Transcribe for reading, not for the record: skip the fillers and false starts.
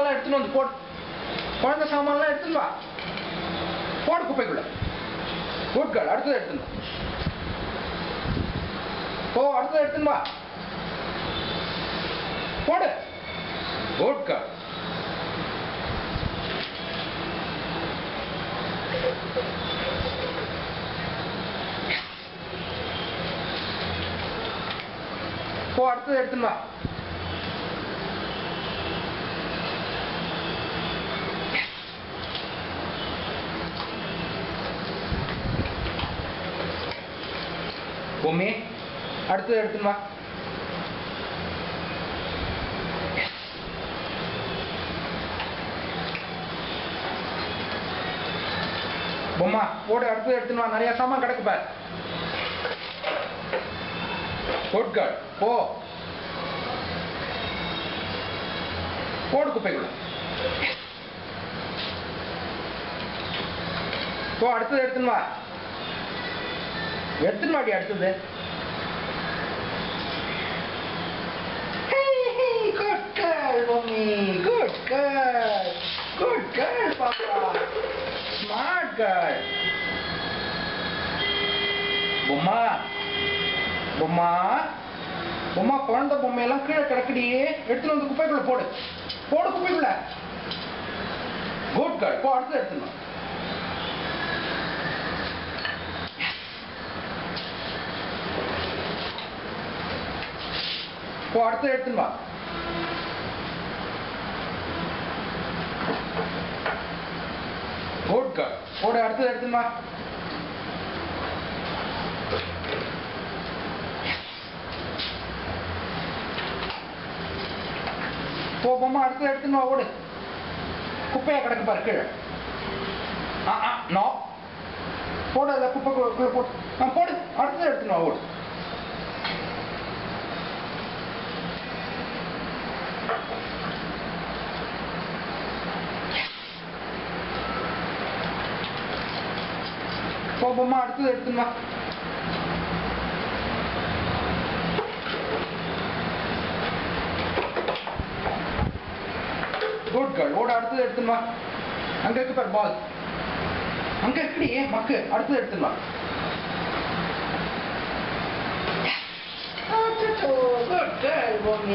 சாமான்லாம் எடுத்துன்னு வந்து போடு. குழந்தை சாமான்லாம் எடுத்துன்னு வா. போடு குப்பைக்குள்ள. Good girl. அடுத்தது எடுத்துன்னு வா. போ, அடுத்தது எடுத்துன்னு வா. போடு. Good girl. போ, அடுத்தது எடுத்துன்னு வா. பொம்மி, அடுத்தது எடுத்துன்னு வா. பொம்மா, போடு, அடுத்தது எடுத்துன்னு வா. நிறைய சாமான் கிடக்கு பார். Good girl. போ, போடு குப்பைக்குள்ள. போ, அடுத்தது எடுத்துன்னு வா. எடுத்துன்னு வாடி அடுத்தது. Good girl Bommi, good girl. Good girl பாப்பா. Smart girl. பொம்மா, பொம்மா, பொம்மா, குழந்தை பொம்மையெல்லாம் கீழே கிடக்குடி. எடுத்துன்னு வந்து குப்பைக்குள்ள போடு. போடு குப்பைக்குள்ள. Good girl. போ, அடுத்தது எடுத்துன்னு வா. போ, அடுத்தது எடுத்துன்னு வா. Good girl. போடு, அடுத்தது எடுத்துன்னு வா. போ பொம்மா, அடுத்தது எடுத்துன்னு வா. ஓடு. குப்பையா கிடக்கு பாரு கீழே. நோ. போடு, அதை குப்பை போடு. போடு, அடுத்தது எடுத்துன்னு வா. ஓடு. போ பொம்மா, அடுத்தது எடுத்துன்னு வா. Good girl. ஓட, அடுத்தது எடுத்துன்னு வா. அங்க இருக்கு பாரு பால். அங்க இருக்குடி மக்கு. அடுத்தது எடுத்துன்னு வா. Good girl Bommi.